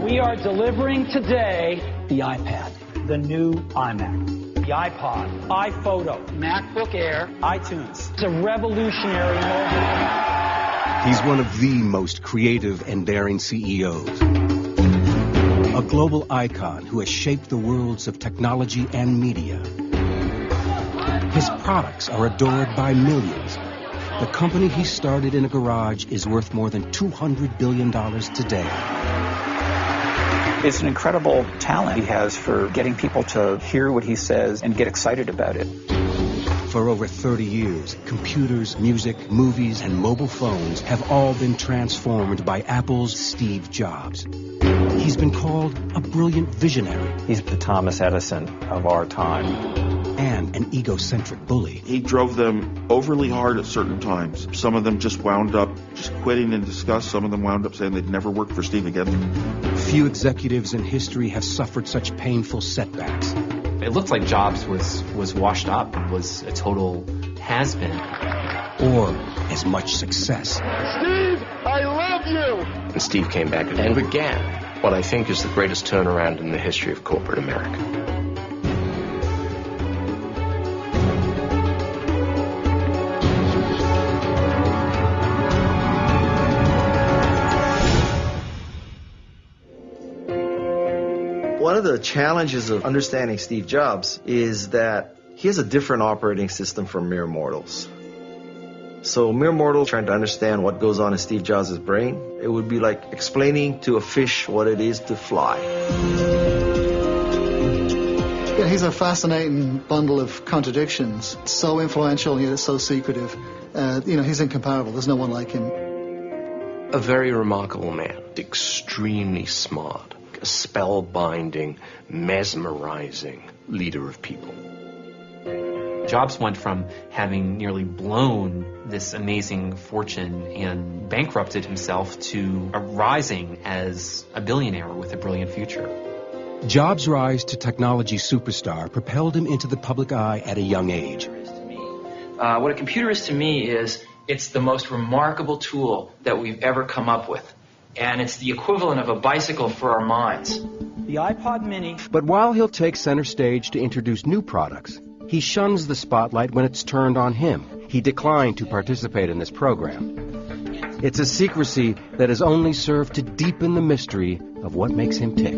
We are delivering today the iPad, the new iMac, the iPod, iPhoto, MacBook Air, iTunes. It's a revolutionary moment. He's one of the most creative and daring CEOs. A global icon who has shaped the worlds of technology and media. His products are adored by millions. The company he started in a garage is worth more than $200 billion today. It's an incredible talent he has for getting people to hear what he says and get excited about it. For over 30 years, computers, music, movies, and mobile phones have all been transformed by Apple's Steve Jobs. He's been called a brilliant visionary. He's the Thomas Edison of our time. And an egocentric bully. He drove them overly hard at certain times. Some of them just wound up just quitting in disgust. Some of them wound up saying they'd never work for Steve again. Few executives in history have suffered such painful setbacks. It looked like Jobs was washed up and was a total has-been. Or as much success. Steve, I love you! And Steve came back and began what I think is the greatest turnaround in the history of corporate America. One of the challenges of understanding Steve Jobs is that he has a different operating system from mere mortals. So mere mortals trying to understand what goes on in Steve Jobs' brain, it would be like explaining to a fish what it is to fly. Yeah, he's a fascinating bundle of contradictions. So influential, yet so secretive. He's incomparable. There's no one like him. A very remarkable man, extremely smart, a spellbinding, mesmerizing leader of people. Jobs went from having nearly blown this amazing fortune and bankrupted himself to rising as a billionaire with a brilliant future. Jobs' rise to technology superstar propelled him into the public eye at a young age. What a computer is to me is it's the most remarkable tool that we've ever come up with. And it's the equivalent of a bicycle for our minds. The iPod Mini. But while he'll take center stage to introduce new products, he shuns the spotlight when it's turned on him. He declined to participate in this program. It's a secrecy that has only served to deepen the mystery of what makes him tick.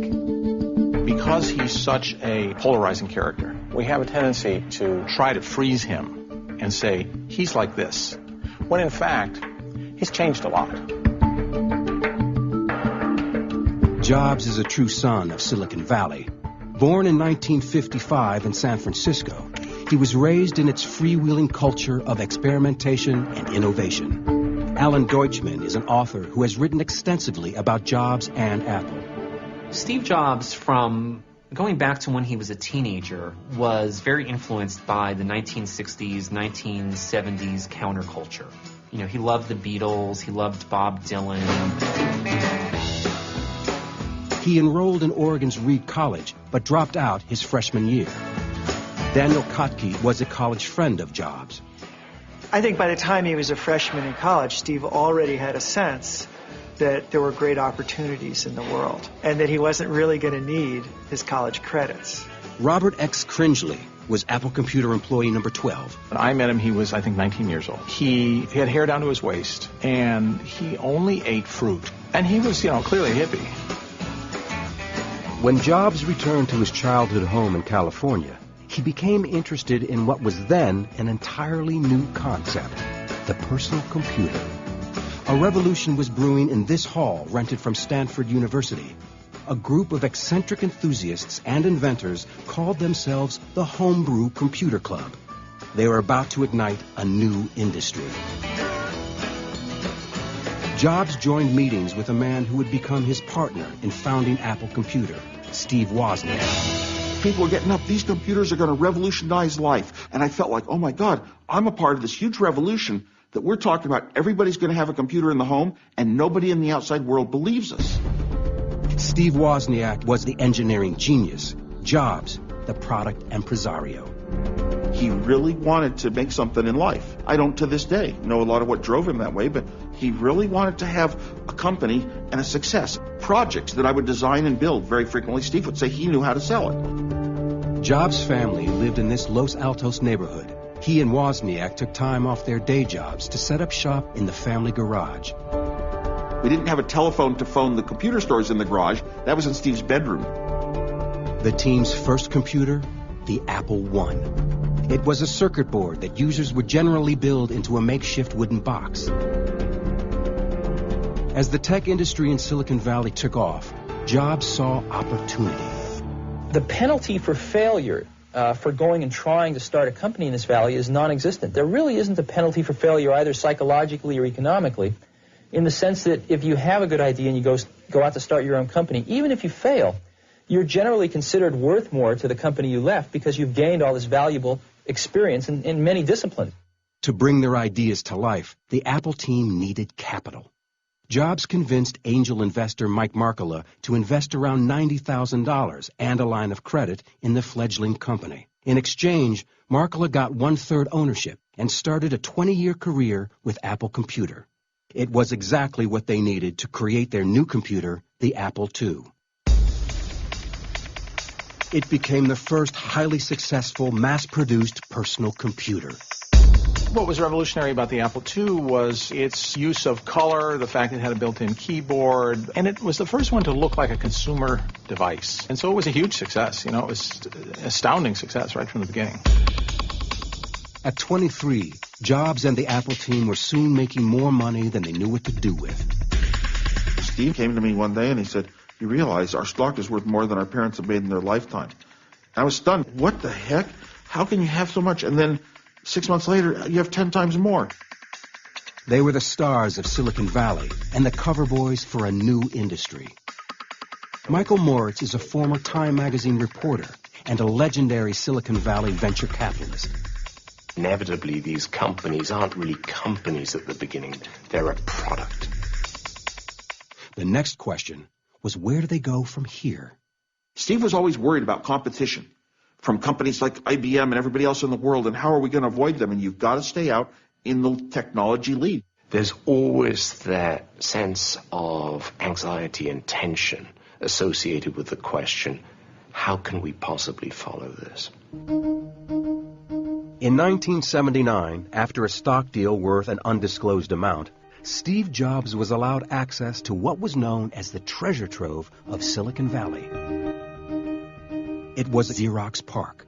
Because he's such a polarizing character, we have a tendency to try to freeze him and say, he's like this, when in fact, he's changed a lot. Jobs is a true son of Silicon Valley. Born in 1955 in San Francisco, he was raised in its freewheeling culture of experimentation and innovation. Alan Deutschman is an author who has written extensively about Jobs and Apple. Steve Jobs, from going back to when he was a teenager, was very influenced by the 1960s, 1970s counterculture. He loved the Beatles, he loved Bob Dylan. He enrolled in Oregon's Reed College, but dropped out his freshman year. Daniel Kotke was a college friend of Jobs. I think by the time he was a freshman in college, Steve already had a sense that there were great opportunities in the world and that he wasn't really going to need his college credits. Robert X. Cringely was Apple Computer employee number 12. When I met him, he was, I think, 19 years old. He had hair down to his waist, and he only ate fruit. And he was, clearly a hippie. When Jobs returned to his childhood home in California, he became interested in what was then an entirely new concept, the personal computer. A revolution was brewing in this hall rented from Stanford University. A group of eccentric enthusiasts and inventors called themselves the Homebrew Computer Club. They were about to ignite a new industry. Jobs joined meetings with a man who would become his partner in founding Apple Computer, Steve Wozniak. People were getting up, these computers are going to revolutionize life. And I felt like, oh my God, I'm a part of this huge revolution that we're talking about. Everybody's going to have a computer in the home, and nobody in the outside world believes us. Steve Wozniak was the engineering genius, Jobs, the product impresario. He really wanted to make something in life. I don't, to this day, know a lot of what drove him that way, but He really wanted to have a company and a success. Projects that I would design and build very frequently, Steve would say he knew how to sell it. Jobs' family lived in this Los Altos neighborhood. He and Wozniak took time off their day jobs to set up shop in the family garage. We didn't have a telephone to phone the computer stores in the garage. That was in Steve's bedroom. The team's first computer, the Apple I. It was a circuit board that users would generally build into a makeshift wooden box. As the tech industry in Silicon Valley took off, Jobs saw opportunity. The penalty for failure for going and trying to start a company in this valley is non-existent. There really isn't a penalty for failure either psychologically or economically, in the sense that if you have a good idea and you go out to start your own company, even if you fail, you're generally considered worth more to the company you left because you've gained all this valuable experience in many disciplines. To bring their ideas to life, the Apple team needed capital. Jobs convinced angel investor Mike Markkula to invest around $90,000 and a line of credit in the fledgling company. In exchange, Markkula got 1/3 ownership and started a 20-year career with Apple Computer. It was exactly what they needed to create their new computer, the Apple II. It became the first highly successful, mass-produced personal computer. What was revolutionary about the Apple II was its use of color, the fact it had a built-in keyboard, and it was the first one to look like a consumer device. And so it was a huge success. You know, it was an astounding success right from the beginning. At 23, Jobs and the Apple team were soon making more money than they knew what to do with. Steve came to me one day and he said, "You realize our stock is worth more than our parents have made in their lifetime." I was stunned. What the heck? How can you have so much? And then 6 months later, you have 10 times more. They were the stars of Silicon Valley and the cover boys for a new industry. Michael Moritz is a former Time magazine reporter and a legendary Silicon Valley venture capitalist. Inevitably, these companies aren't really companies at the beginning. They're a product. The next question was, where do they go from here? Steve was always worried about competition from companies like IBM and everybody else in the world, and how are we going to avoid them? And you've got to stay out in the technology lead. There's always that sense of anxiety and tension associated with the question, how can we possibly follow this? In 1979, after a stock deal worth an undisclosed amount, Steve Jobs was allowed access to what was known as the treasure trove of Silicon Valley. It was Xerox PARC,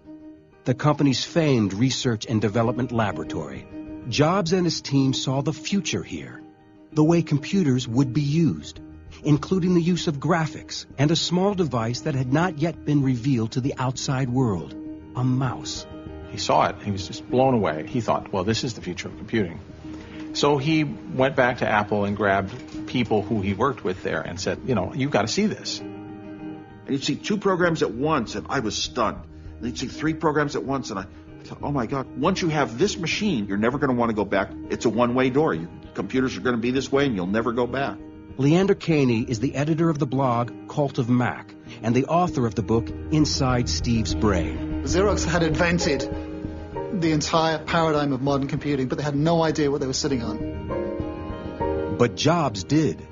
the company's famed research and development laboratory. Jobs and his team saw the future here, the way computers would be used, including the use of graphics and a small device that had not yet been revealed to the outside world, a mouse. He saw it. He was just blown away. He thought, well, this is the future of computing. So he went back to Apple and grabbed people who he worked with there and said, you know, you've got to see this. And you'd see 2 programs at once, and I was stunned. And you'd see 3 programs at once, and I thought, oh my God, once you have this machine, you're never going to want to go back. It's a one-way door. Your computers are going to be this way, and you'll never go back. Leander Caney is the editor of the blog Cult of Mac and the author of the book Inside Steve's Brain. Xerox had invented the entire paradigm of modern computing, but they had no idea what they were sitting on. But Jobs did.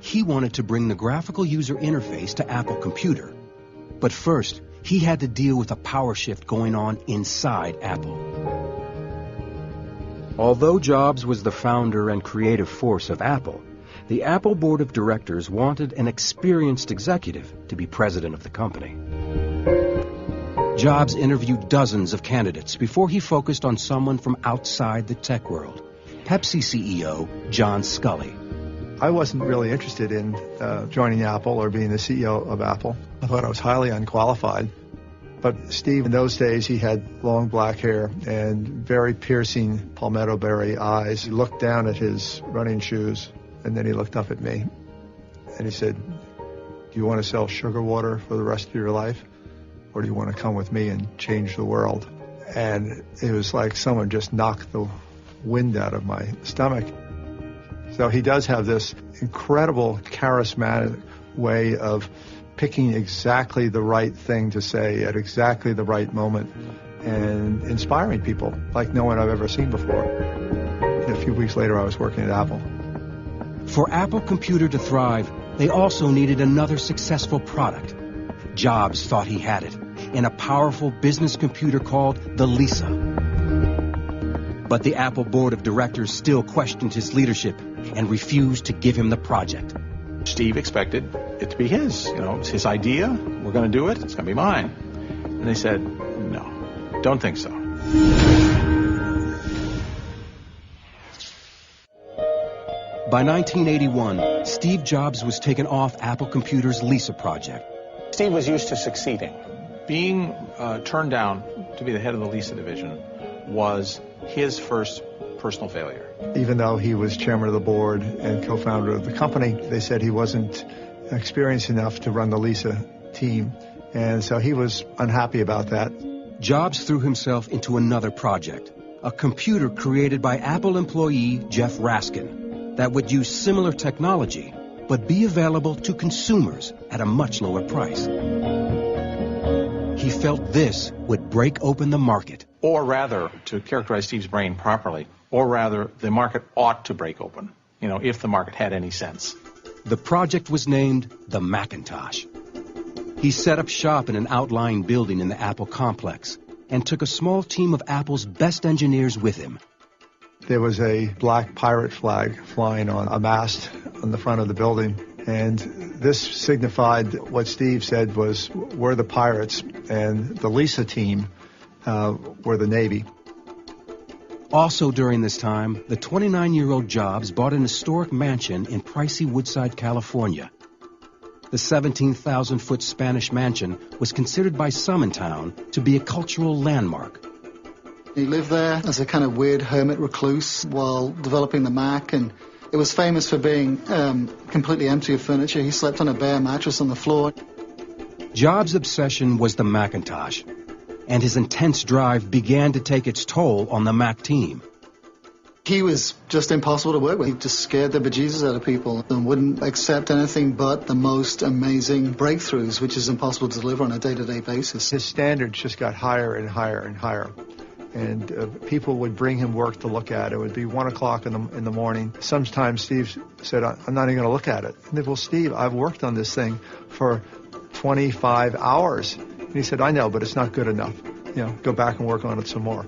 He wanted to bring the graphical user interface to Apple Computer. But first, he had to deal with a power shift going on inside Apple. Although Jobs was the founder and creative force of Apple, the Apple board of directors wanted an experienced executive to be president of the company. Jobs interviewed dozens of candidates before he focused on someone from outside the tech world, Pepsi CEO John Sculley. I wasn't really interested in joining Apple or being the CEO of Apple. I thought I was highly unqualified. But Steve, in those days, he had long black hair and very piercing palmetto berry eyes. He looked down at his running shoes, and then he looked up at me. And he said, do you want to sell sugar water for the rest of your life? Or do you want to come with me and change the world? And it was like someone just knocked the wind out of my stomach. So he does have this incredible charismatic way of picking exactly the right thing to say at exactly the right moment and inspiring people like no one I've ever seen before. A few weeks later, I was working at Apple. For Apple Computer to thrive, they also needed another successful product. Jobs thought he had it in a powerful business computer called the Lisa. But the Apple board of directors still questioned his leadership and refused to give him the project. Steve expected it to be his. You know, it's his idea. We're going to do it. It's going to be mine. And they said, no, don't think so. By 1981, Steve Jobs was taken off Apple Computer's Lisa project. Steve was used to succeeding. Being turned down to be the head of the Lisa division was his first personal failure. Even though he was chairman of the board and co-founder of the company, they said he wasn't experienced enough to run the Lisa team. And so he was unhappy about that. Jobs threw himself into another project, a computer created by Apple employee Jeff Raskin that would use similar technology, but be available to consumers at a much lower price. He felt this would break open the market. Or rather, to characterize Steve's brain properly, or rather, the market ought to break open, you know, if the market had any sense. The project was named the Macintosh. He set up shop in an outlying building in the Apple complex and took a small team of Apple's best engineers with him. There was a black pirate flag flying on a mast on the front of the building, and this signified what Steve said was, we're the pirates, and the Lisa team were the Navy. Also during this time, the 29-year-old Jobs bought an historic mansion in pricey Woodside, California. The 17,000-foot Spanish mansion was considered by some in town to be a cultural landmark. He lived there as a kind of weird hermit recluse while developing the Mac, and it was famous for being completely empty of furniture. He slept on a bare mattress on the floor. Jobs' obsession was the Macintosh, and his intense drive began to take its toll on the Mac team. He was just impossible to work with. He just scared the bejesus out of people and wouldn't accept anything but the most amazing breakthroughs, which is impossible to deliver on a day-to-day basis. His standards just got higher and higher and higher. And people would bring him work to look at. It would be 1 o'clock in the morning. Sometimes Steve said, I'm not even going to look at it. And they said, well, Steve, I've worked on this thing for 25 hours. And he said, I know, but it's not good enough. You know, go back and work on it some more.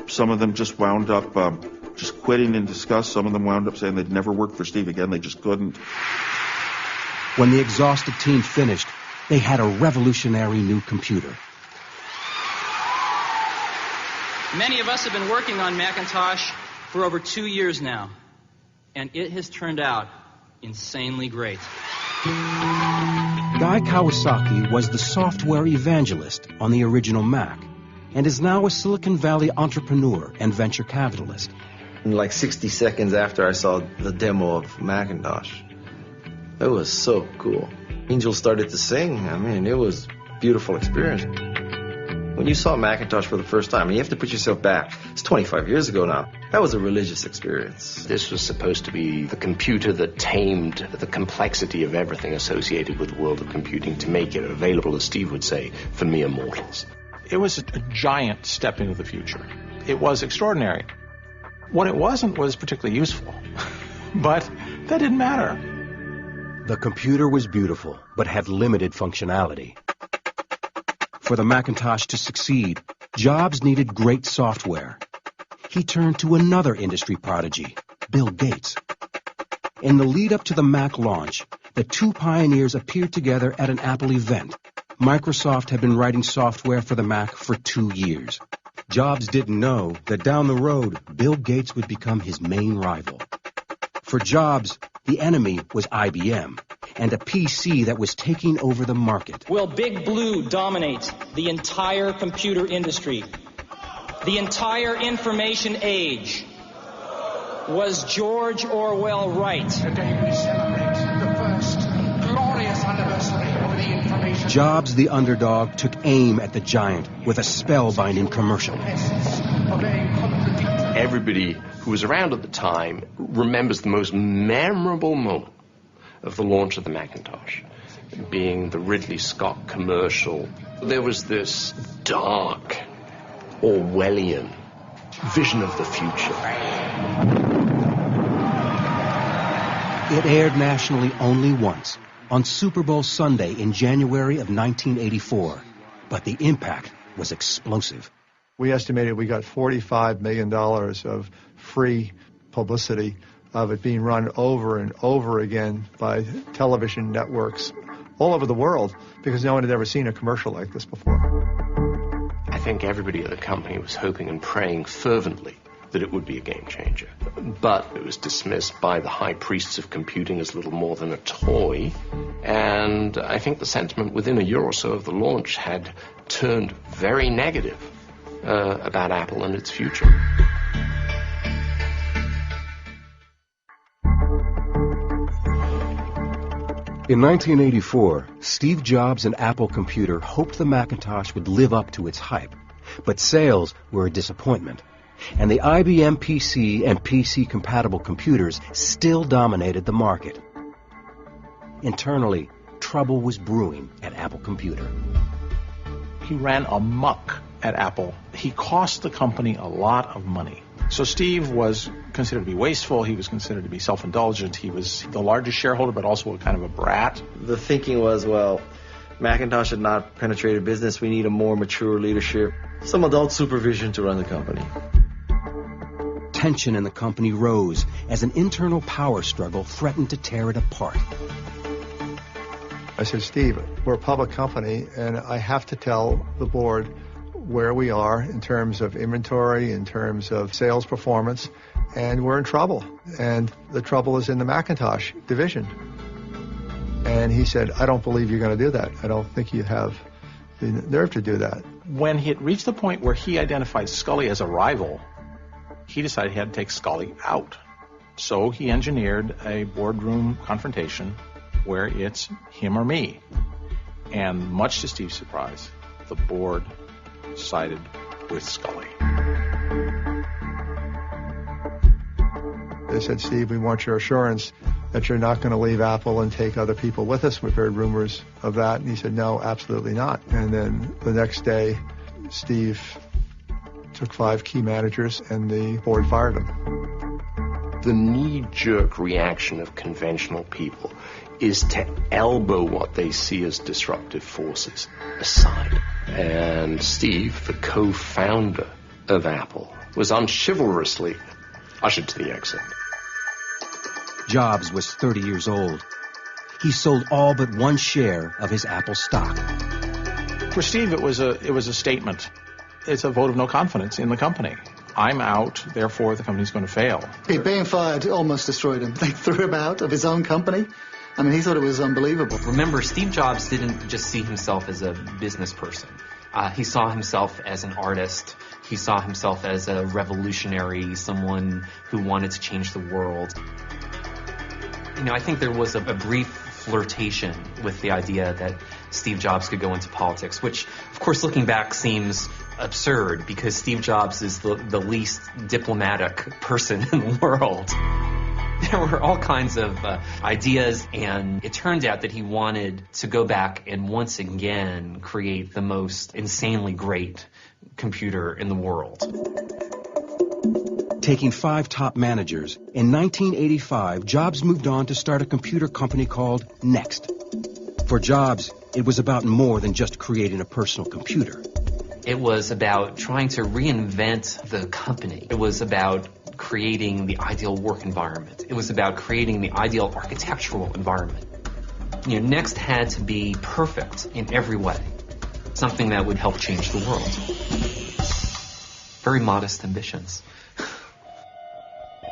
Some of them just wound up just quitting in disgust. Some of them wound up saying they'd never work for Steve again. They just couldn't. When the exhausted team finished, they had a revolutionary new computer. Many of us have been working on Macintosh for over 2 years now, and it has turned out insanely great. Guy Kawasaki was the software evangelist on the original Mac and is now a Silicon Valley entrepreneur and venture capitalist. Like 60 seconds after I saw the demo of Macintosh, it was so cool. Angels started to sing. I mean, it was a beautiful experience. When you saw Macintosh for the first time, and you have to put yourself back, it's 25 years ago now, that was a religious experience. This was supposed to be the computer that tamed the complexity of everything associated with the world of computing to make it available, as Steve would say, for mere mortals. It was a giant step into the future. It was extraordinary. What it wasn't was particularly useful, but that didn't matter. The computer was beautiful, but had limited functionality. For the Macintosh to succeed, Jobs needed great software. He turned to another industry prodigy, Bill Gates. In the lead up to the Mac launch, the two pioneers appeared together at an Apple event. Microsoft had been writing software for the Mac for 2 years. Jobs didn't know that down the road, Bill Gates would become his main rival. For Jobs, the enemy was IBM, and a PC that was taking over the market. Will Big Blue dominate the entire computer industry? The entire information age? Was George Orwell right? Today we celebrate the first glorious anniversary of the information. Jobs, the underdog, took aim at the giant with a spellbinding commercial. Everybody who was around at the time remembers the most memorable moment of the launch of the Macintosh, being the Ridley Scott commercial. There was this dark, Orwellian vision of the future. It aired nationally only once, on Super Bowl Sunday in January of 1984. But the impact was explosive. We estimated we got $45 million of free publicity of it being run over and over again by television networks all over the world because no one had ever seen a commercial like this before. I think everybody at the company was hoping and praying fervently that it would be a game changer. But it was dismissed by the high priests of computing as little more than a toy. And I think the sentiment within a year or so of the launch had turned very negative about Apple and its future. In 1984, Steve Jobs and Apple Computer hoped the Macintosh would live up to its hype, but sales were a disappointment, and the IBM PC and PC-compatible computers still dominated the market. Internally, trouble was brewing at Apple Computer. He ran amok at Apple. He cost the company a lot of money. So Steve was considered to be wasteful. He was considered to be self-indulgent. He was the largest shareholder, but also a kind of a brat. The thinking was, well, Macintosh had not penetrated business. We need a more mature leadership, some adult supervision to run the company. Tension in the company rose as an internal power struggle threatened to tear it apart. I said, Steve, we're a public company, and I have to tell the board where we are in terms of inventory, in terms of sales performance, and we're in trouble. And the trouble is in the Macintosh division. And he said, I don't believe you're going to do that. I don't think you have the nerve to do that. When he had reached the point where he identified Scully as a rival, he decided he had to take Scully out. So he engineered a boardroom confrontation where it's him or me. And much to Steve's surprise, the board sided with Scully. They said, Steve, we want your assurance that you're not going to leave Apple and take other people with us. We've heard rumors of that. And he said, no, absolutely not. And then the next day, Steve took 5 key managers and the board fired him. The knee-jerk reaction of conventional people is to elbow what they see as disruptive forces aside. And Steve, the co-founder of Apple, was unchivalrously ushered to the exit. Jobs was 30 years old. He sold all but one share of his Apple stock. For Steve, it was a statement. It's a vote of no confidence in the company. I'm out, therefore the company's going to fail. Being fired almost destroyed him. They threw him out of his own company. I mean, he thought it was unbelievable. Remember, Steve Jobs didn't just see himself as a business person. He saw himself as an artist. He saw himself as a revolutionary, someone who wanted to change the world. You know, I think there was a brief flirtation with the idea that Steve Jobs could go into politics, which, of course, looking back seems absurd because Steve Jobs is the least diplomatic person in the world. There were all kinds of ideas, and it turned out that he wanted to go back and once again create the most insanely great computer in the world. Taking 5 top managers, in 1985, Jobs moved on to start a computer company called Next. For Jobs, it was about more than just creating a personal computer. It was about trying to reinvent the company. It was about creating the ideal work environment. It was about creating the ideal architectural environment. You know, Next had to be perfect in every way, something that would help change the world. Very modest ambitions.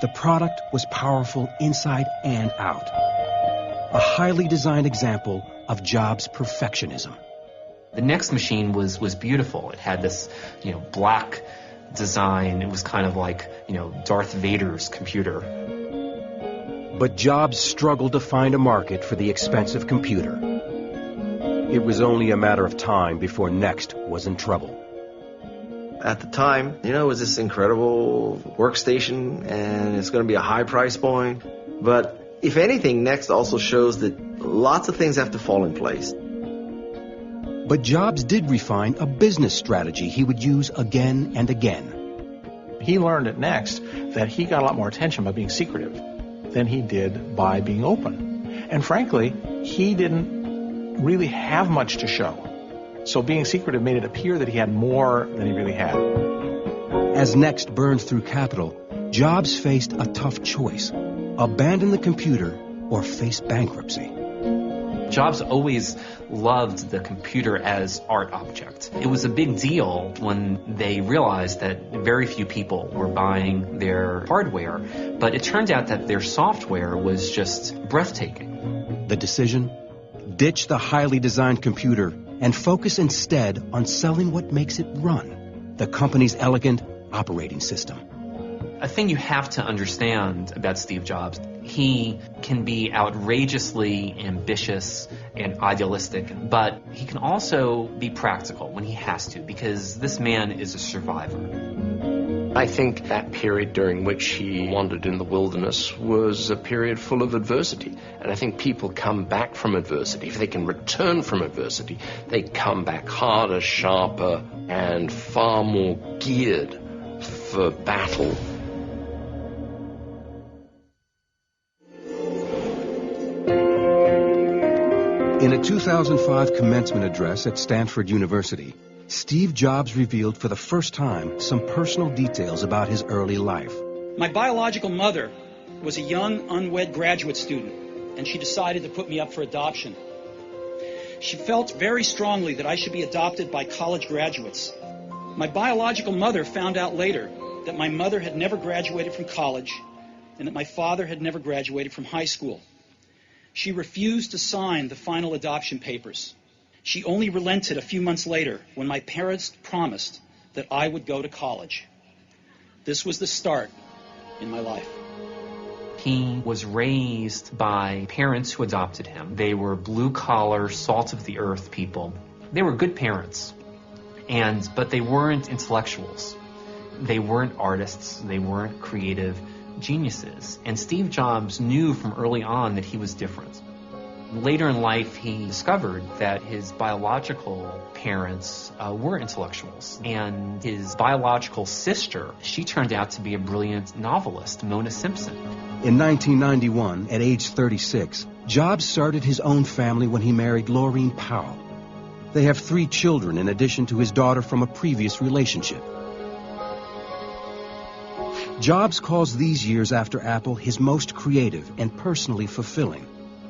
The product was powerful inside and out. A highly designed example of Jobs' perfectionism. The Next machine was beautiful. It had this, black design. It was kind of like, Darth Vader's computer. But Jobs struggled to find a market for the expensive computer. It was only a matter of time before Next was in trouble. At the time, it was this incredible workstation, and it's going to be a high price point. But if anything, Next also shows that lots of things have to fall in place. But Jobs did refine a business strategy he would use again and again. He learned at Next that he got a lot more attention by being secretive. than he did by being open. And frankly, he didn't really have much to show. So being secretive made it appear that he had more than he really had. As Next burned through capital, Jobs faced a tough choice: abandon the computer or face bankruptcy. Jobs always loved the computer as art object. It was a big deal when they realized that very few people were buying their hardware, but it turned out that their software was just breathtaking. The decision? Ditch the highly designed computer and focus instead on selling what makes it run, the company's elegant operating system. A thing you have to understand about Steve Jobs, he can be outrageously ambitious and idealistic, but he can also be practical when he has to, because this man is a survivor. I think that period during which he wandered in the wilderness was a period full of adversity. And I think people come back from adversity. If they can return from adversity, they come back harder, sharper, and far more geared for battle. In a 2005 commencement address at Stanford University, Steve Jobs revealed for the first time some personal details about his early life. My biological mother was a young, unwed graduate student, and she decided to put me up for adoption. She felt very strongly that I should be adopted by college graduates. My biological mother found out later that my mother had never graduated from college and that my father had never graduated from high school. She refused to sign the final adoption papers. She only relented a few months later when my parents promised that I would go to college. This was the start in my life. He was raised by parents who adopted him. They were blue-collar, salt-of-the-earth people. They were good parents, but they weren't intellectuals. They weren't artists. They weren't creative geniuses. And Steve Jobs knew from early on that he was different. Later in life, he discovered that his biological parents were intellectuals, and his biological sister, she turned out to be a brilliant novelist, Mona Simpson. In 1991, at age 36, Jobs started his own family when he married Laureen Powell. They have 3 children in addition to his daughter from a previous relationship. Jobs calls these years after Apple his most creative and personally fulfilling.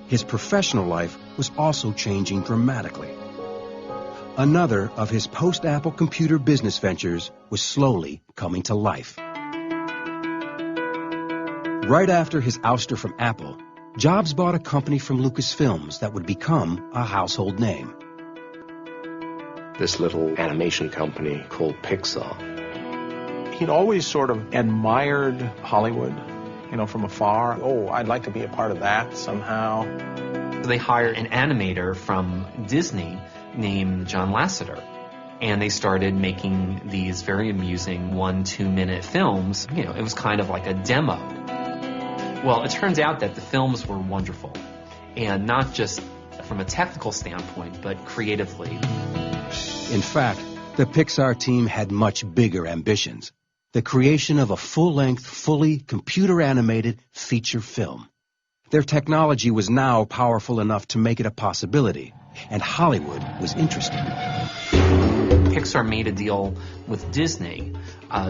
His professional life was also changing dramatically. Another of his post-Apple computer business ventures was slowly coming to life. Right after his ouster from Apple, Jobs bought a company from Lucasfilms that would become a household name. This little animation company called Pixar. He'd always sort of admired Hollywood, from afar. Oh, I'd like to be a part of that somehow. They hired an animator from Disney named John Lasseter, and they started making these very amusing 1-2 minute films. It was kind of like a demo. Well, it turns out that the films were wonderful, and not just from a technical standpoint, but creatively. In fact, the Pixar team had much bigger ambitions. The creation of a full-length, fully computer-animated feature film. Their technology was now powerful enough to make it a possibility, and Hollywood was interested. Pixar made a deal with Disney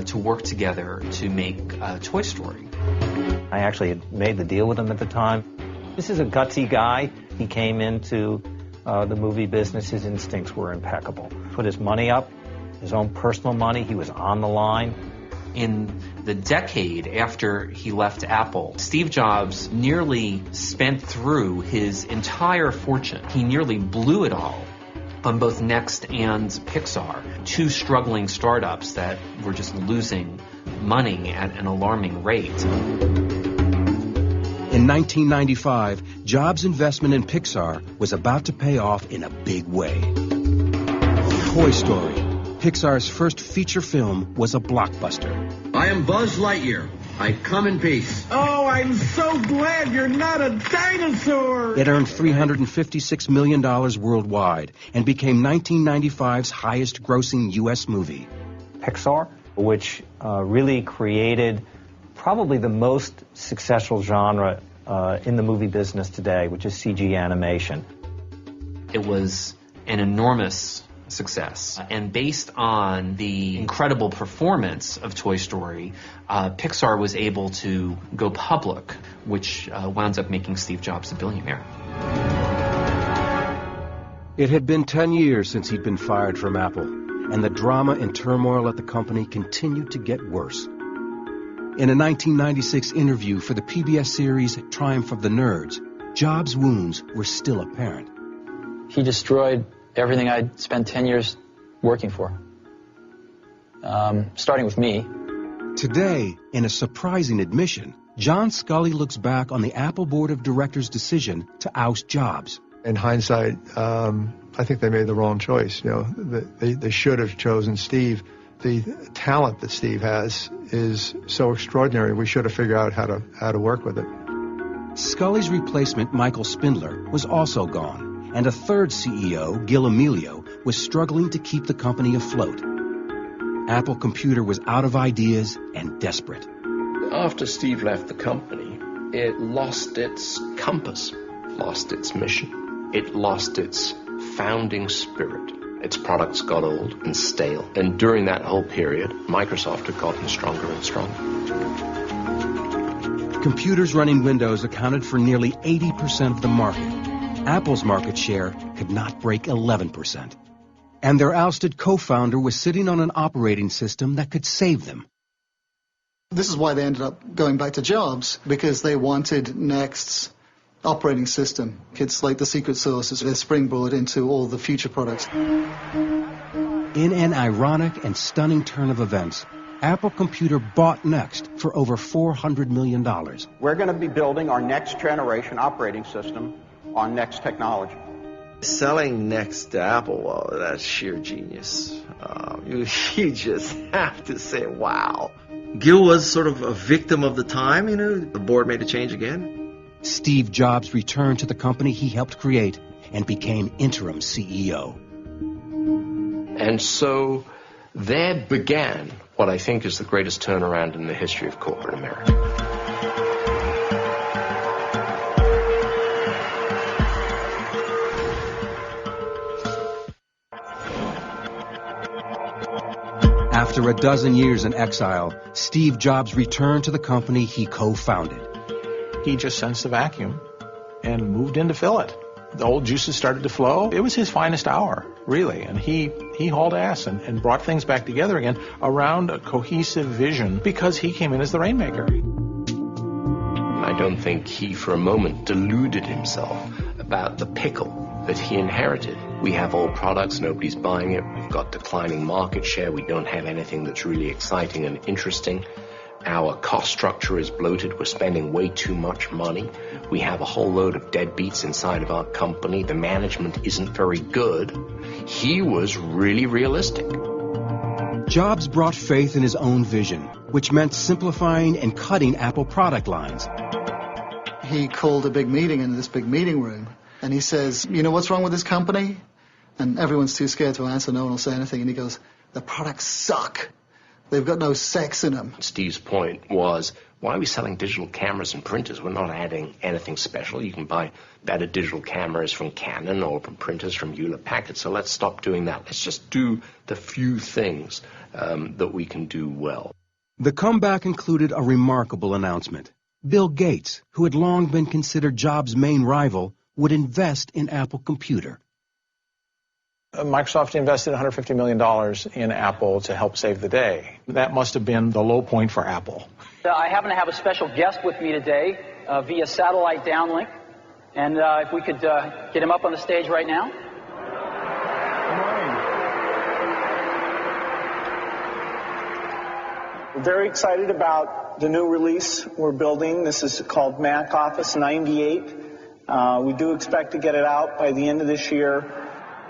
to work together to make Toy Story. I actually had made the deal with him at the time. This is a gutsy guy. He came into the movie business. His instincts were impeccable. Put his money up, his own personal money. He was on the line. In the decade after he left Apple, Steve Jobs nearly spent through his entire fortune. He nearly blew it all on both Next and Pixar, 2 struggling startups that were just losing money at an alarming rate. In 1995, Jobs' investment in Pixar was about to pay off in a big way. Toy Story, Pixar's first feature film, was a blockbuster. I am Buzz Lightyear. I come in peace. Oh, I'm so glad you're not a dinosaur. It earned $356 million worldwide and became 1995's highest-grossing U.S. movie. Pixar, which really created probably the most successful genre in the movie business today, which is CG animation. It was an enormous success, and based on the incredible performance of Toy Story, Pixar was able to go public, which wound up making Steve Jobs a billionaire. It had been 10 years since he'd been fired from Apple, and the drama and turmoil at the company continued to get worse. In a 1996 interview for the PBS series Triumph of the Nerds, Jobs' wounds were still apparent. He destroyed everything I'd spent 10 years working for, starting with me. Today, in a surprising admission, John Sculley looks back on the Apple Board of Directors' decision to oust Jobs. In hindsight, I think they made the wrong choice. You know, they should have chosen Steve. The talent that Steve has is so extraordinary. We should have figured out how to work with it. Scully's replacement, Michael Spindler, was also gone, and a third CEO, Gil Amelio, was struggling to keep the company afloat. Apple Computer was out of ideas and desperate. After Steve left the company, it lost its compass, lost its mission. It lost its founding spirit. Its products got old and stale. And during that whole period, Microsoft had gotten stronger and stronger. Computers running Windows accounted for nearly 80% of the market. Apple's market share could not break 11%. And their ousted co-founder was sitting on an operating system that could save them. This is why they ended up going back to Jobs, because they wanted Next's operating system. It's like the secret sauce. It's their springboard into all the future products. In an ironic and stunning turn of events, Apple Computer bought Next for over $400 million. We're going to be building our next generation operating system on Next technology. Selling Next to Apple, well, that's sheer genius. You just have to say, wow. Gil was sort of a victim of the time, you know. The board made a change again. Steve Jobs returned to the company he helped create and became interim CEO. And so there began what I think is the greatest turnaround in the history of corporate America. After a dozen years in exile, Steve Jobs returned to the company he co-founded. He just sensed the vacuum and moved in to fill it. The old juices started to flow. It was his finest hour, really, and he hauled ass and brought things back together again around a cohesive vision because he came in as the rainmaker. I don't think he for a moment deluded himself about the pickle that he inherited. We have old products, nobody's buying it, we've got declining market share, we don't have anything that's really exciting and interesting. Our cost structure is bloated. We're spending way too much money. We have a whole load of deadbeats inside of our company. The management isn't very good. He was really realistic. Jobs brought faith in his own vision, which meant simplifying and cutting Apple product lines. He called a big meeting in this big meeting room, and he says, you know what's wrong with this company? And everyone's too scared to answer. No one will say anything. And he goes, the products suck. They've got no sex in them. Steve's point was, why are we selling digital cameras and printers? We're not adding anything special. You can buy better digital cameras from Canon or from printers from Hewlett-Packard. So let's stop doing that. Let's just do the few things that we can do well. The comeback included a remarkable announcement. Bill Gates, who had long been considered Jobs' main rival, would invest in Apple Computer. Microsoft invested $150 million in Apple to help save the day. That must have been the low point for Apple. I happen to have a special guest with me today via satellite downlink. And if we could get him up on the stage right now. We're very excited about the new release we're building. This is called Mac Office 98. We do expect to get it out by the end of this year.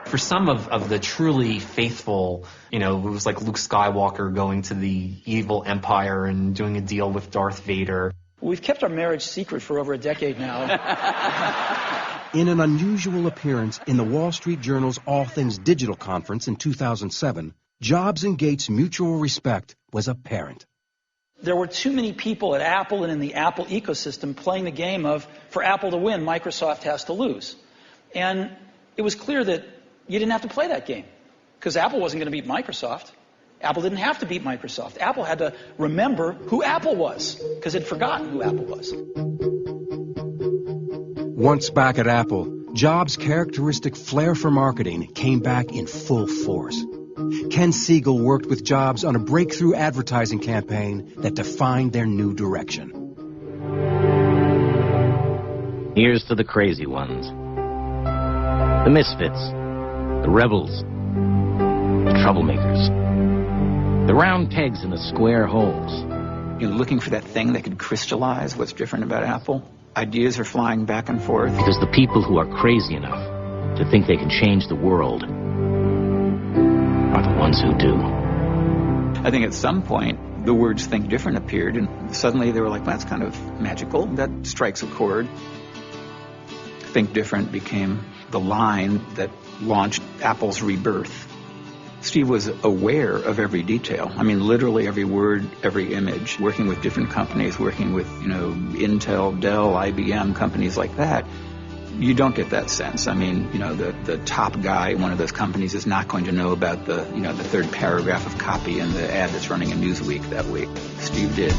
For some of the truly faithful, you know, it was like Luke Skywalker going to the evil empire and doing a deal with Darth Vader. We've kept our marriage secret for over a decade now. In an unusual appearance in the Wall Street Journal's All Things Digital conference in 2007, Jobs and Gates' mutual respect was apparent. there were too many people at Apple and in the Apple ecosystem playing the game of, for Apple to win, Microsoft has to lose. And it was clear that you didn't have to play that game, because Apple wasn't going to beat Microsoft. Apple didn't have to beat Microsoft. Apple had to remember who Apple was, because it had forgotten who Apple was. Once back at Apple, Jobs' characteristic flair for marketing came back in full force. Ken Siegel worked with Jobs on a breakthrough advertising campaign that defined their new direction. Here's to the crazy ones, the misfits, the rebels, the troublemakers, the round pegs in the square holes. You're looking for that thing that could crystallize what's different about Apple. Ideas are flying back and forth. Because the people who are crazy enough to think they can change the world are the ones who do. I think at some point, the words think different appeared, and suddenly they were like, that's kind of magical. That strikes a chord. Think different became the line that launched Apple's rebirth. Steve was aware of every detail. I mean, literally every word, every image, working with different companies, working with, Intel, Dell, IBM, companies like that. You don't get that sense. I mean, the top guy in one of those companies is not going to know about the third paragraph of copy in the ad that's running in Newsweek that week. Steve did.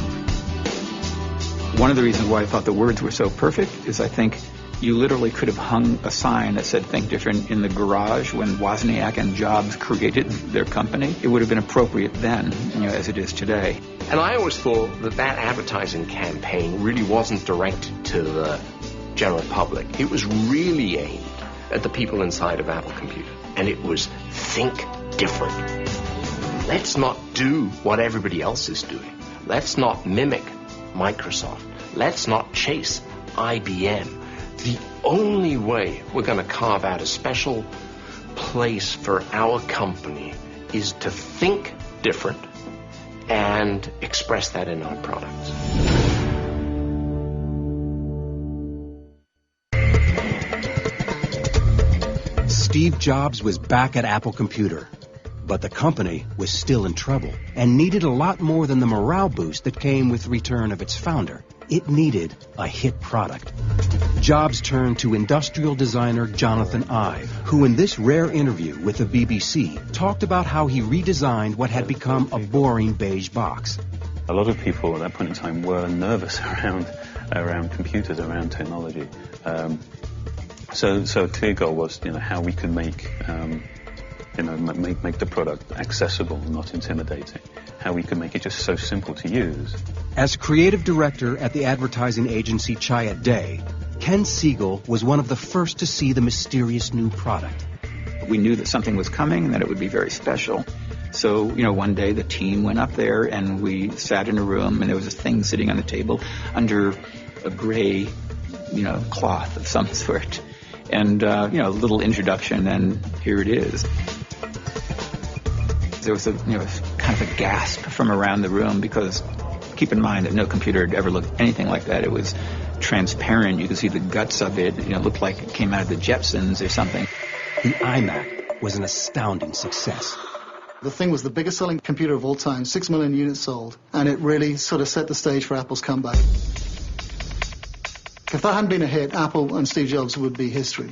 One of the reasons why I thought the words were so perfect is I think you literally could have hung a sign that said think different in the garage when Wozniak and Jobs created their company. It would have been appropriate then, as it is today. And I always thought that advertising campaign really wasn't directed to the general public. It was really aimed at the people inside of Apple Computer. And it was think different. Let's not do what everybody else is doing. Let's not mimic Microsoft. Let's not chase IBM. The only way we're going to carve out a special place for our company is to think different and express that in our products. Steve Jobs was back at Apple Computer, but the company was still in trouble and needed a lot more than the morale boost that came with the return of its founder. It needed a hit product. Jobs turned to industrial designer Jonathan Ive, who in this rare interview with the BBC talked about how he redesigned what had become a boring beige box. A lot of people at that point in time were nervous around computers, around technology. So a clear goal was, how we could make the product accessible, not intimidating. How we could make it just so simple to use. As creative director at the advertising agency Chiat Day, Ken Siegel was one of the first to see the mysterious new product. We knew that something was coming and that it would be very special. So, one day the team went up there and we sat in a room and there was this thing sitting on the table under a gray, cloth of some sort. And, a little introduction, and here it is. There was a kind of a gasp from around the room because keep in mind that no computer had ever looked anything like that. It was transparent. You could see the guts of it. It looked like it came out of the Jetsons or something. The iMac was an astounding success. The thing was the biggest selling computer of all time, 6 million units sold, and it really sort of set the stage for Apple's comeback. If that hadn't been a hit, Apple and Steve Jobs would be history.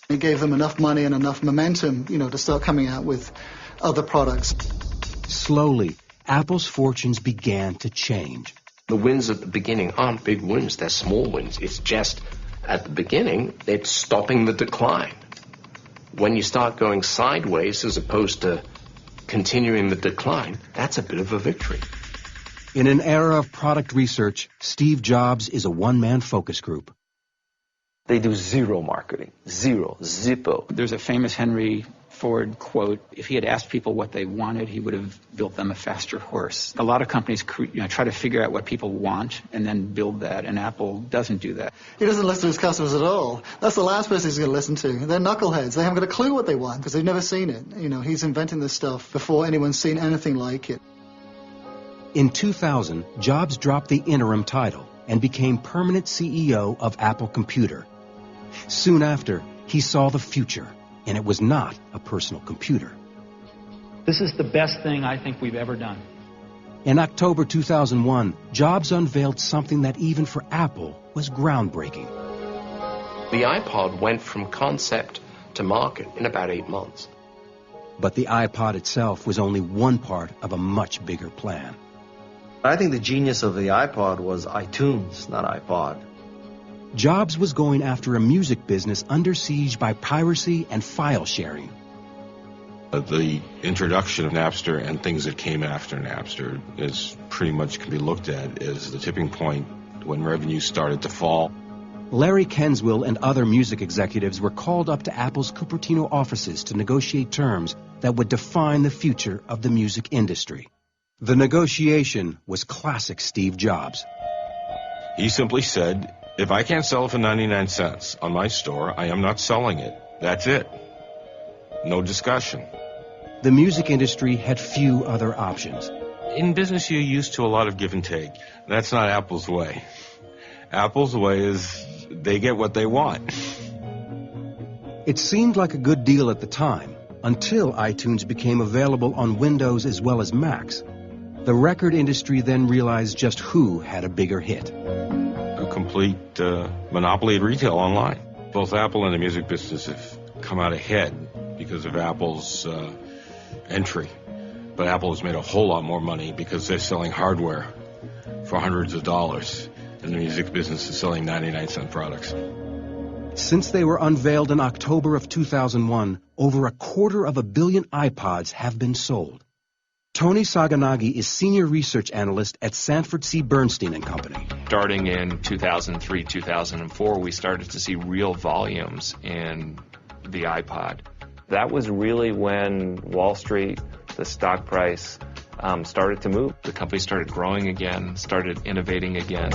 It gave them enough money and enough momentum, to start coming out with other products. Slowly, Apple's fortunes began to change. The wins at the beginning aren't big wins, they're small wins. It's just, at the beginning, it's stopping the decline. When you start going sideways as opposed to continuing the decline, that's a bit of a victory. In an era of product research, Steve Jobs is a one-man focus group. They do zero marketing. Zero. Zippo. There's a famous Henry Ford quote, if he had asked people what they wanted, he would have built them a faster horse. A lot of companies try to figure out what people want and then build that, and Apple doesn't do that. He doesn't listen to his customers at all. That's the last person he's going to listen to. They're knuckleheads. They haven't got a clue what they want because they've never seen it. He's inventing this stuff before anyone's seen anything like it. In 2000, Jobs dropped the interim title and became permanent CEO of Apple Computer. Soon after, he saw the future, and it was not a personal computer. This is the best thing I think we've ever done. In October 2001, Jobs unveiled something that even for Apple was groundbreaking. The iPod went from concept to market in about 8 months. But the iPod itself was only one part of a much bigger plan. I think the genius of the iPod was iTunes, not iPod. Jobs was going after a music business under siege by piracy and file sharing. The introduction of Napster and things that came after Napster is pretty much can be looked at as the tipping point when revenues started to fall. Larry Kenswell and other music executives were called up to Apple's Cupertino offices to negotiate terms that would define the future of the music industry. The negotiation was classic Steve Jobs. He simply said, if I can't sell it for 99 cents on my store, I am not selling it. That's it. No discussion. The music industry had few other options. In business, you're used to a lot of give and take. That's not Apple's way. Apple's way is they get what they want. It seemed like a good deal at the time, until iTunes became available on Windows as well as Macs. The record industry then realized just who had a bigger hit. A complete monopoly of retail online. Both Apple and the music business have come out ahead because of Apple's entry. But Apple has made a whole lot more money because they're selling hardware for hundreds of dollars, and the music business is selling 99-cent products. Since they were unveiled in October of 2001, over 250 million iPods have been sold. Tony Saganagi is Senior Research Analyst at Sanford C. Bernstein & Company. Starting in 2003, 2004, we started to see real volumes in the iPod. That was really when Wall Street, the stock price, started to move. The company started growing again, started innovating again.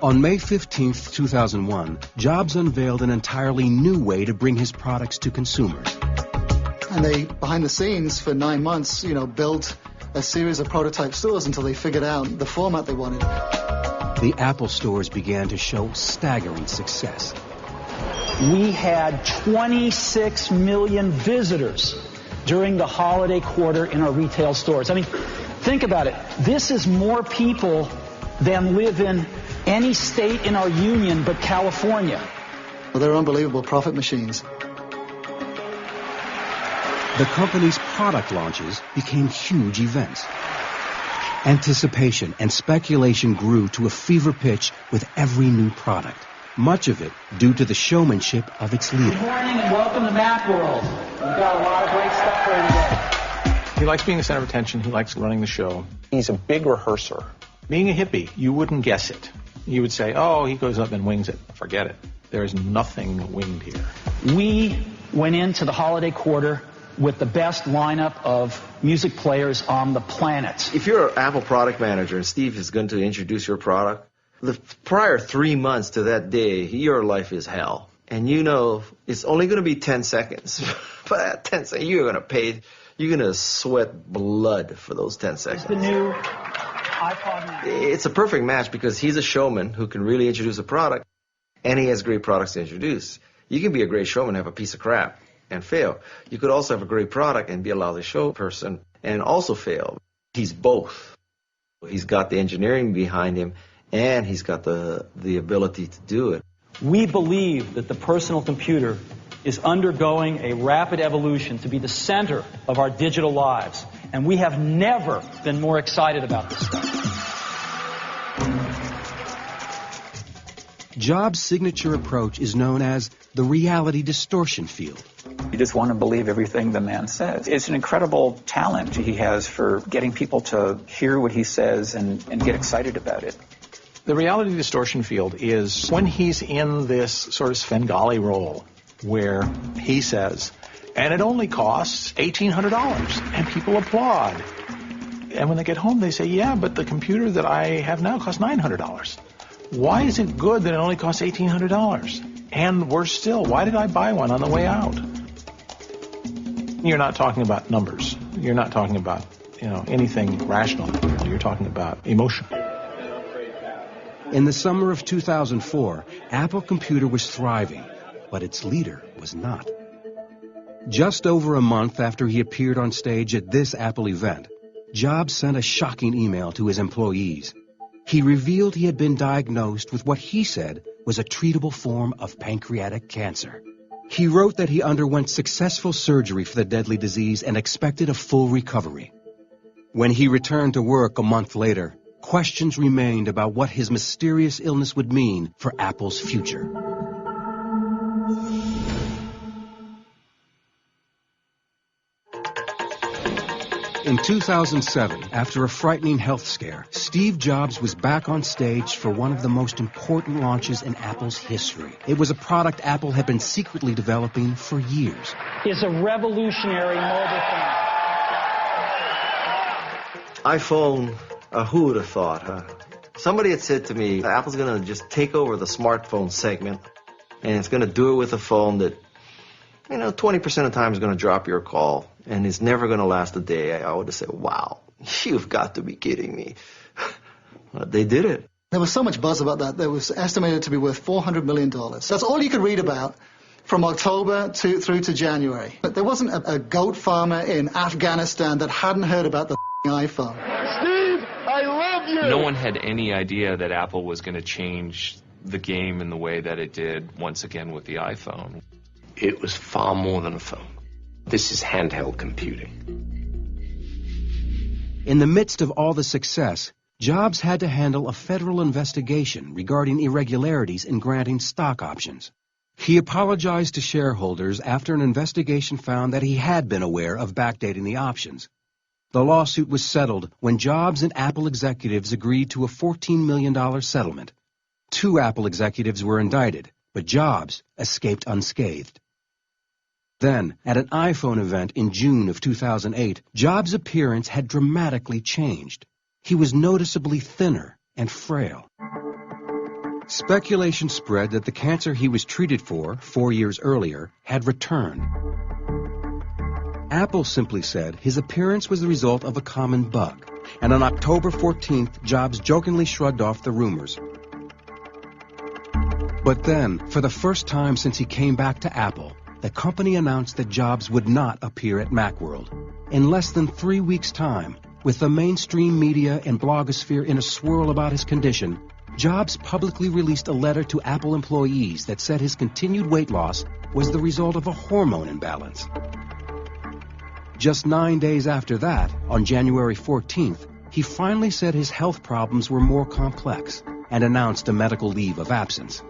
On May 15, 2001, Jobs unveiled an entirely new way to bring his products to consumers. And they, behind the scenes, for 9 months, built a series of prototype stores until they figured out the format they wanted. The Apple stores began to show staggering success. We had 26 million visitors during the holiday quarter in our retail stores. I mean, think about it. This is more people than live in any state in our union but California. Well, they're unbelievable profit machines. The company's product launches became huge events. Anticipation and speculation grew to a fever pitch with every new product, much of it due to the showmanship of its leader. Good morning and welcome to Macworld. We've got a lot of great stuff for you today. He likes being the center of attention. He likes running the show. He's a big rehearser. Being a hippie, you wouldn't guess it. You would say, oh, he goes up and wings it. Forget it. There is nothing winged here. We went into the holiday quarter with the best lineup of music players on the planet. If you're an Apple product manager and Steve is going to introduce your product, the prior 3 months to that day, your life is hell. And it's only going to be 10 seconds. But at 10 seconds, you're going to sweat blood for those 10 seconds. It's the new iPod. It's a perfect match because he's a showman who can really introduce a product, and he has great products to introduce. You can be a great showman and have a piece of crap and fail. You could also have a great product and be a lousy show person and also fail. He's both. He's got the engineering behind him, and he's got the ability to do it. We believe that the personal computer is undergoing a rapid evolution to be the center of our digital lives, and we have never been more excited about this stuff. Jobs' signature approach is known as the reality distortion field. You just want to believe everything the man says. It's an incredible talent he has for getting people to hear what he says and get excited about it. The reality distortion field is when he's in this sort of Svengali role where he says, and it only costs $1,800, and people applaud. And when they get home, they say, yeah, but the computer that I have now costs $900. Why is it good that it only costs $1,800? And worse still, why did I buy one on the way out? You're not talking about numbers. You're not talking about, anything rational. You're talking about emotion. In the summer of 2004, Apple Computer was thriving, but its leader was not. Just over a month after he appeared on stage at this Apple event, Jobs sent a shocking email to his employees. He revealed he had been diagnosed with what he said was a treatable form of pancreatic cancer. He wrote that he underwent successful surgery for the deadly disease and expected a full recovery. When he returned to work a month later, questions remained about what his mysterious illness would mean for Apple's future. In 2007, after a frightening health scare, Steve Jobs was back on stage for one of the most important launches in Apple's history. It was a product Apple had been secretly developing for years. It's a revolutionary mobile phone. iPhone, who would have thought, huh? Somebody had said to me, Apple's going to just take over the smartphone segment, and it's going to do it with a phone that, 20% of the time is going to drop your call, and it's never going to last a day. I would have said, wow, you've got to be kidding me. They did it. There was so much buzz about that. That was estimated to be worth $400 million. That's all you could read about from October through to January. But there wasn't a goat farmer in Afghanistan that hadn't heard about the iPhone. Steve, I love you! No one had any idea that Apple was going to change the game in the way that it did once again with the iPhone. It was far more than a phone. This is handheld computing. In the midst of all the success, Jobs had to handle a federal investigation regarding irregularities in granting stock options. He apologized to shareholders after an investigation found that he had been aware of backdating the options. The lawsuit was settled when Jobs and Apple executives agreed to a $14 million settlement. 2 Apple executives were indicted, but Jobs escaped unscathed. Then, at an iPhone event in June of 2008, Jobs' appearance had dramatically changed. He was noticeably thinner and frail. Speculation spread that the cancer he was treated for 4 years earlier had returned. Apple simply said his appearance was the result of a common bug, and on October 14th, Jobs jokingly shrugged off the rumors. But then, for the first time since he came back to Apple, the company announced that Jobs would not appear at Macworld. In less than 3 weeks' time, with the mainstream media and blogosphere in a swirl about his condition, Jobs publicly released a letter to Apple employees that said his continued weight loss was the result of a hormone imbalance. Just 9 days after that, on January 14th, he finally said his health problems were more complex and announced a medical leave of absence.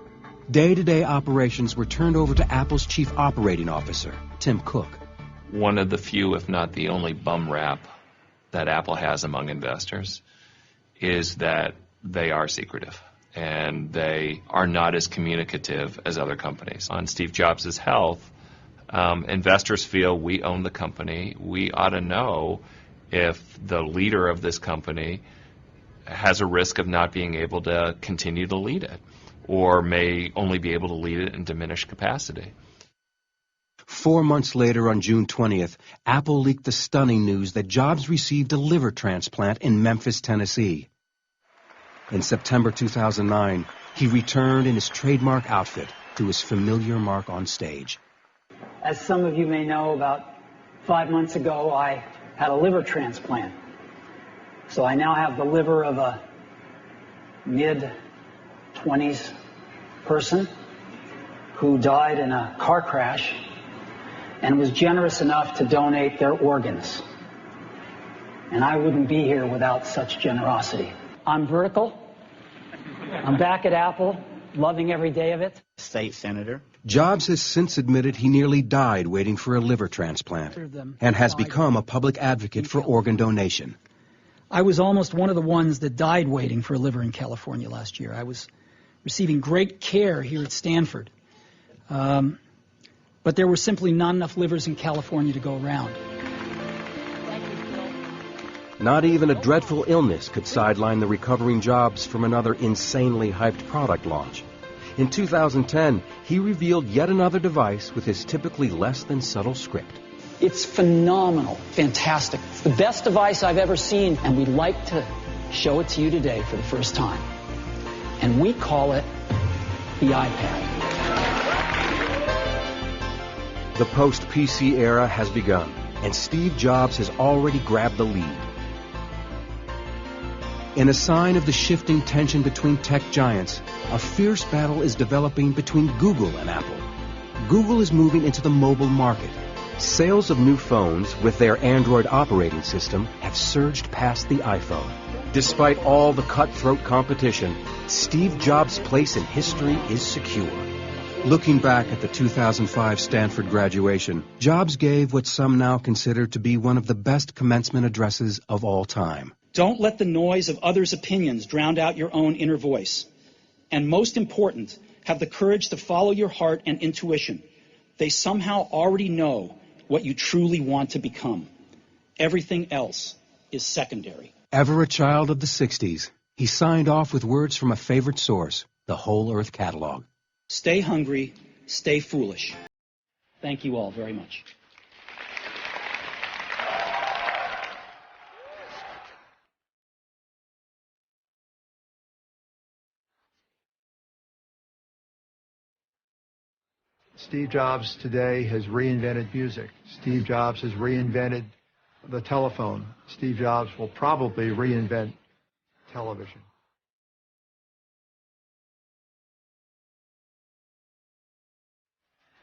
Day-to-day operations were turned over to Apple's chief operating officer, Tim Cook. One of the few, if not the only, bum rap that Apple has among investors is that they are secretive and they are not as communicative as other companies. On Steve Jobs' health, investors feel we own the company. We ought to know if the leader of this company has a risk of not being able to continue to lead it, or may only be able to lead it in diminished capacity. 4 months later, on June 20th, Apple leaked the stunning news that Jobs received a liver transplant in Memphis, Tennessee. In September 2009, he returned in his trademark outfit to his familiar mark on stage. As some of you may know, about 5 months ago, I had a liver transplant. So I now have the liver of a mid-20s person who died in a car crash and was generous enough to donate their organs. And I wouldn't be here without such generosity. I'm vertical. I'm back at Apple, loving every day of it. State senator. Jobs has since admitted he nearly died waiting for a liver transplant and has become a public advocate for organ donation. I was almost one of the ones that died waiting for a liver in California last year. I was receiving great care here at Stanford. But there were simply not enough livers in California to go around. Not even a dreadful illness could sideline the recovering Jobs from another insanely hyped product launch. In 2010, he revealed yet another device with his typically less than subtle script. It's phenomenal, fantastic. It's the best device I've ever seen, and we'd like to show it to you today for the first time. And we call it the iPad. The post-PC era has begun, and Steve Jobs has already grabbed the lead. In a sign of the shifting tension between tech giants, a fierce battle is developing between Google and Apple. Google is moving into the mobile market. Sales of new phones with their Android operating system have surged past the iPhone. Despite all the cutthroat competition, Steve Jobs' place in history is secure. Looking back at the 2005 Stanford graduation, Jobs gave what some now consider to be one of the best commencement addresses of all time. Don't let the noise of others' opinions drown out your own inner voice. And most important, have the courage to follow your heart and intuition. They somehow already know what you truly want to become. Everything else is secondary. Ever a child of the 60s, he signed off with words from a favorite source, the Whole Earth Catalog. Stay hungry, stay foolish. Thank you all very much. Steve Jobs today has reinvented music. Steve Jobs has reinvented the telephone. Steve Jobs will probably reinvent television.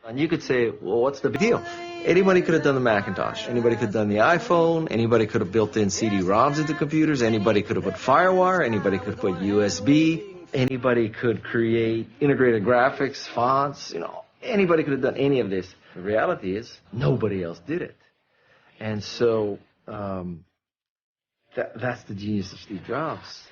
And you could say, well, what's the big deal? Anybody could have done the Macintosh. Anybody could have done the iPhone. Anybody could have built in CD-ROMs into computers. Anybody could have put FireWire. Anybody could have put USB. Anybody could create integrated graphics, fonts, Anybody could have done any of this. The reality is, nobody else did it. And so, that's the genius of Steve Jobs.